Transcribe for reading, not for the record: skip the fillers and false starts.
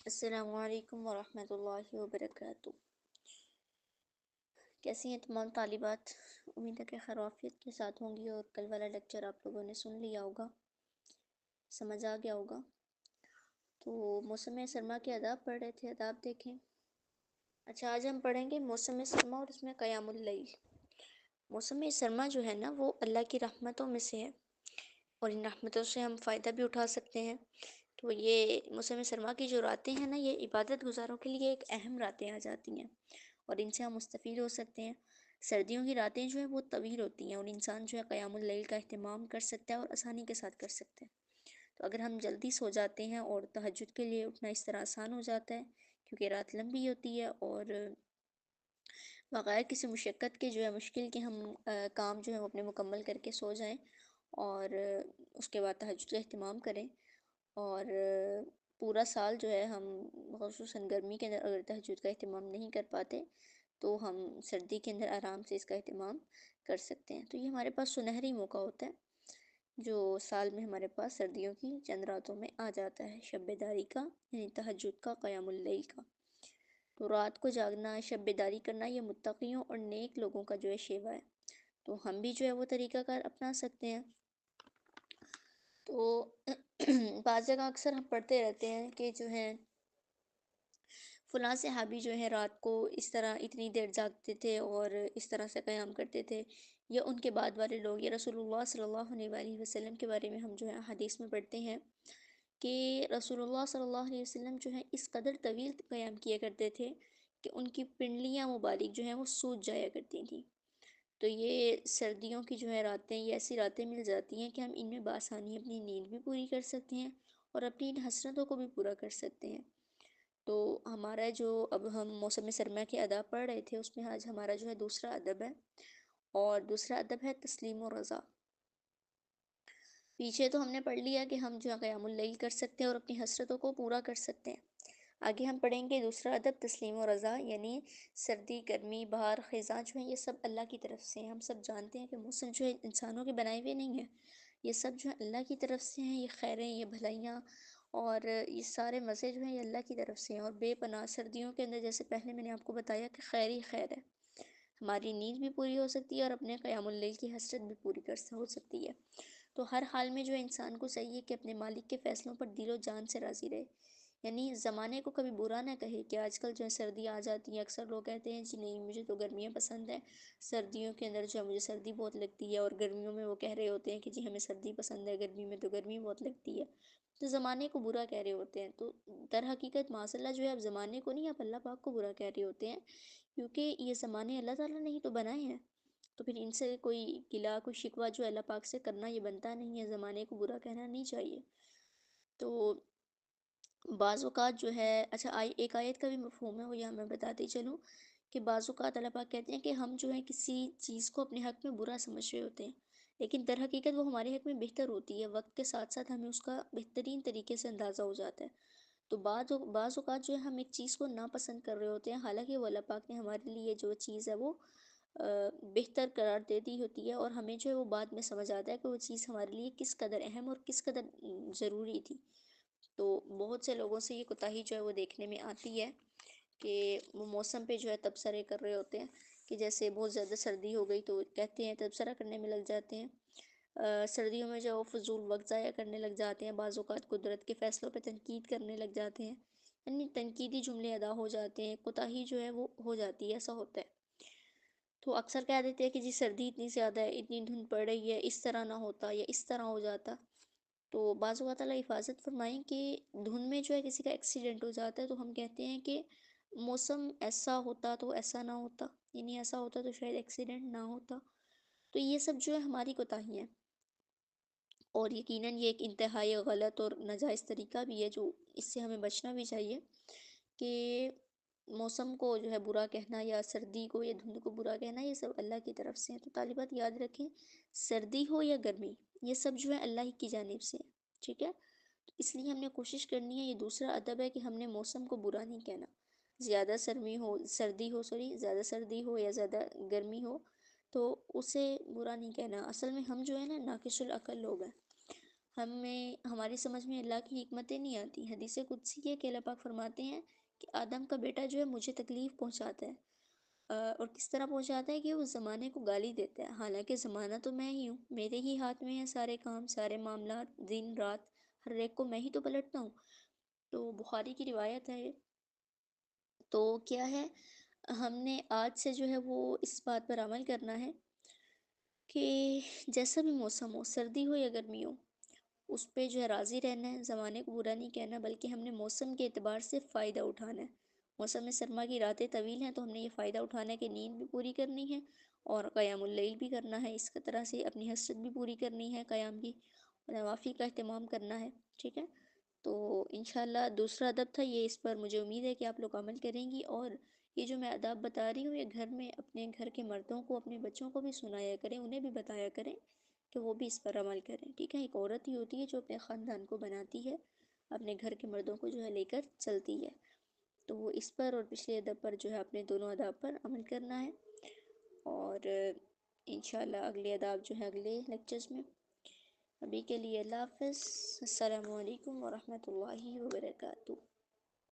السلام علیکم ورحمۃ اللہ وبرکاتہ۔ کیسی ہیں تمام طالبات؟ امید ہے کہ خیر و عافیت کے ساتھ ہوں گی اور کل والا لیکچر آپ لوگوں نے سن لیا ہوگا، سمجھ آ گیا ہوگا۔ تو موسم سرما کے آداب پڑھ رہے تھے، آداب دیکھیں۔ اچھا، آج ہم پڑھیں گے موسم سرما اور اس میں قیام اللیل۔ موسم سرما جو ہے نا وہ اللہ کی رحمتوں میں سے ہے اور ان رحمتوں سے ہم فائدہ بھی اٹھا سکتے ہیں۔ تو یہ موسم سرما کی جو راتیں ہیں نا، یہ عبادت گزاروں کے لیے ایک اہم راتیں آ جاتی ہیں اور ان سے ہم مستفید ہو سکتے ہیں۔ سردیوں کی راتیں جو ہیں وہ طویل ہوتی ہیں اور انسان جو ہے قیام اللیل کا اہتمام کر سکتا ہے اور آسانی کے ساتھ کر سکتے ہیں۔ تو اگر ہم جلدی سو جاتے ہیں اور تہجد کے لیے اٹھنا اس طرح آسان ہو جاتا ہے کیونکہ رات لمبی ہوتی ہے اور بغیر کسی مشقت کے جو ہے مشکل کے ہم کام جو ہے وہ اپنے مکمل کر کے سو جائیں اور اس کے بعد تہجد کا اہتمام کریں۔ اور پورا سال جو ہے ہم خصوصاً گرمی کے اندر اگر تہجد کا اہتمام نہیں کر پاتے تو ہم سردی کے اندر آرام سے اس کا اہتمام کر سکتے ہیں۔ تو یہ ہمارے پاس سنہری موقع ہوتا ہے جو سال میں ہمارے پاس سردیوں کی چند راتوں میں آ جاتا ہے، شب بیداری کا، یعنی تہجد کا، قیام اللیل کا۔ تو رات کو جاگنا، شب بیداری کرنا، یہ متقیوں اور نیک لوگوں کا جو ہے شیوا ہے، تو ہم بھی جو ہے وہ طریقہ کار اپنا سکتے ہیں۔ تو بعض جگہ اکثر ہم پڑھتے رہتے ہیں کہ جو ہے فلاں صحابی جو ہے رات کو اس طرح اتنی دیر جاگتے تھے اور اس طرح سے قیام کرتے تھے، یا ان کے بعد والے لوگ، یا رسول اللہ صلی اللہ علیہ وآلہ وسلم کے بارے میں ہم جو ہے حدیث میں پڑھتے ہیں کہ رسول اللہ صلی اللہ علیہ وسلم جو ہے اس قدر طویل قیام کیا کرتے تھے کہ ان کی پنڈلیاں مبارک جو ہیں وہ سوج جایا کرتی تھیں۔ تو یہ سردیوں کی جو ہے راتیں، یہ ایسی راتیں مل جاتی ہیں کہ ہم ان میں بآسانی اپنی نیند بھی پوری کر سکتے ہیں اور اپنی ان حسرتوں کو بھی پورا کر سکتے ہیں۔ تو ہمارا جو اب ہم موسم سرما کے ادب پڑھ رہے تھے اس میں آج ہمارا جو ہے دوسرا ادب ہے، اور دوسرا ادب ہے تسلیم و رضا۔ پیچھے تو ہم نے پڑھ لیا کہ ہم جو ہے قیام اللیل کر سکتے ہیں اور اپنی حسرتوں کو پورا کر سکتے ہیں۔ آگے ہم پڑھیں گے دوسرا ادب تسلیم و رضا، یعنی سردی، گرمی، بہار، خزاں جو ہیں یہ سب اللہ کی طرف سے ہیں۔ ہم سب جانتے ہیں کہ موسم جو ہے انسانوں کے بنائے ہوئے نہیں ہیں، یہ سب جو ہے اللہ کی طرف سے ہیں۔ یہ خیریں، یہ بھلائیاں اور یہ سارے مزے جو ہیں یہ اللہ کی طرف سے ہیں اور بے پناہ۔ سردیوں کے اندر جیسے پہلے میں نے آپ کو بتایا کہ خیر ہی خیر ہے، ہماری نیند بھی پوری ہو سکتی ہے اور اپنے قیام اللیل کی حسرت بھی پوری ہو سکتی ہے۔ تو ہر حال میں جو انسان کو چاہیے کہ اپنے مالک کے فیصلوں پر دل و جان سے راضی رہے، یعنی زمانے کو کبھی برا نہ کہے کہ آج کل جو ہے سردی آ جاتی ہیں، اکثر لوگ کہتے ہیں جی نہیں مجھے تو گرمیاں پسند ہیں، سردیوں کے اندر جو ہے مجھے سردی بہت لگتی ہے، اور گرمیوں میں وہ کہہ رہے ہوتے ہیں کہ جی ہمیں سردی پسند ہے، گرمی میں تو گرمی بہت لگتی ہے، تو زمانے کو برا کہہ رہے ہوتے ہیں۔ تو در حقیقت معاذ اللہ جو ہے اب زمانے کو نہیں، اب اللہ پاک کو برا کہہ رہے ہوتے ہیں، کیونکہ یہ زمانے اللہ تعالیٰ نے ہی تو بنائے ہیں، تو پھر ان سے کوئی گلہ، کوئی شکوہ جو اللہ پاک سے کرنا یہ بنتا نہیں ہے، زمانے کو برا کہنا نہیں چاہیے۔ تو بعض اوقات جو ہے، اچھا ایک آیت کا بھی مفہوم ہے، وہ یہاں میں بتاتی چلوں کہ بعض اوقات اللہ پاک کہتے ہیں کہ ہم جو ہے کسی چیز کو اپنے حق میں برا سمجھ رہے ہوتے ہیں لیکن در حقیقت وہ ہمارے حق میں بہتر ہوتی ہے، وقت کے ساتھ ساتھ ہمیں اس کا بہترین طریقے سے اندازہ ہو جاتا ہے۔ تو بعض اوقات جو ہے ہم ایک چیز کو ناپسند کر رہے ہوتے ہیں، حالانکہ وہ اللہ پاک نے ہمارے لیے جو چیز ہے وہ بہتر قرار دے دی ہوتی ہے، اور ہمیں جو ہے وہ بعد میں سمجھ آتا ہے کہ وہ چیز ہمارے لیے کس قدر اہم اور کس قدر ضروری تھی۔ تو بہت سے لوگوں سے یہ کوتاہی جو ہے وہ دیکھنے میں آتی ہے کہ وہ موسم پہ جو ہے تبصرے کر رہے ہوتے ہیں کہ جیسے بہت زیادہ سردی ہو گئی تو کہتے ہیں تبصرہ کرنے میں لگ جاتے ہیں، سردیوں میں جو فضول وقت ضائع کرنے لگ جاتے ہیں، بعض اوقات قدرت کے فیصلوں پہ تنقید کرنے لگ جاتے ہیں، یعنی تنقیدی جملے ادا ہو جاتے ہیں، کوتاہی جو ہے وہ ہو جاتی ہے، ایسا ہوتا ہے۔ تو اکثر کہہ دیتے ہیں کہ جی سردی اتنی زیادہ ہے، اتنی دھند پڑ رہی ہے، اس طرح نہ ہوتا یا اس طرح ہو جاتا۔ تو بعض اوقات اللہ حفاظت فرمائیں کہ دھند میں جو ہے کسی کا ایکسیڈنٹ ہو جاتا ہے تو ہم کہتے ہیں کہ موسم ایسا ہوتا تو ایسا نہ ہوتا، یعنی ایسا ہوتا تو شاید ایکسیڈنٹ نہ ہوتا۔ تو یہ سب جو ہے ہماری کوتاہی ہیں، اور یقیناً یہ ایک انتہائی غلط اور ناجائز طریقہ بھی ہے جو اس سے ہمیں بچنا بھی چاہیے کہ موسم کو جو ہے برا کہنا یا سردی کو یا دھند کو برا کہنا یہ سب اللہ کی طرف سے ہے۔ تو طالبات یاد رکھیں، سردی ہو یا گرمی یہ سب جو ہے اللہ ہی کی جانب سے ہے، ٹھیک ہے؟ تو اس لیے ہم نے کوشش کرنی ہے، یہ دوسرا ادب ہے کہ ہم نے موسم کو برا نہیں کہنا، زیادہ زیادہ سردی ہو یا زیادہ گرمی ہو تو اسے برا نہیں کہنا۔ اصل میں ہم جو ہے نا ناقص العقل لوگ ہیں، ہمیں ہماری سمجھ میں اللہ کی حکمتیں نہیں آتی. حدیث قدسی ہے کہ اللہ پاک فرماتے ہیں کہ آدم کا بیٹا جو ہے مجھے تکلیف پہنچاتا ہے، اور کس طرح پہنچاتا ہے کہ وہ زمانے کو گالی دیتا ہے، حالانکہ زمانہ تو میں ہی ہوں، میرے ہی ہاتھ میں ہے سارے کام، سارے معاملات، دن رات ہر ایک کو میں ہی تو پلٹتا ہوں. تو بخاری کی روایت ہے یہ. تو کیا ہے، ہم نے آج سے جو ہے وہ اس بات پر عمل کرنا ہے کہ جیسا بھی موسم ہو، سردی ہو یا گرمی ہو، اس پہ جو ہے راضی رہنا ہے، زمانے کو برا نہیں کہنا، بلکہ ہم نے موسم کے اعتبار سے فائدہ اٹھانا ہے. موسم سرما کی راتیں طویل ہیں تو ہم نے یہ فائدہ اٹھانا ہے کہ نیند بھی پوری کرنی ہے اور قیام اللیل بھی کرنا ہے، اس کی طرح سے اپنی حسرت بھی پوری کرنی ہے قیام کی، اور نوافل کا اہتمام کرنا ہے. ٹھیک ہے، تو انشاءاللہ دوسرا ادب تھا یہ، اس پر مجھے امید ہے کہ آپ لوگ عمل کریں گی، اور یہ جو میں آداب بتا رہی ہوں یہ گھر میں اپنے گھر کے مردوں کو، اپنے بچوں کو بھی سنایا کریں، انہیں بھی بتایا کریں کہ وہ بھی اس پر عمل کریں. ٹھیک ہے، ایک عورت ہی ہوتی ہے جو اپنے خاندان کو بناتی ہے، اپنے گھر کے مردوں کو جو ہے لے کر چلتی ہے. تو اس پر اور پچھلے ادب پر جو ہے اپنے دونوں اداب پر عمل کرنا ہے، اور انشاءاللہ اگلے اداب جو ہے اگلے لیکچرز میں. ابھی کے لیے اللہ حافظ، السلام علیکم ورحمۃ اللہ وبرکاتہ.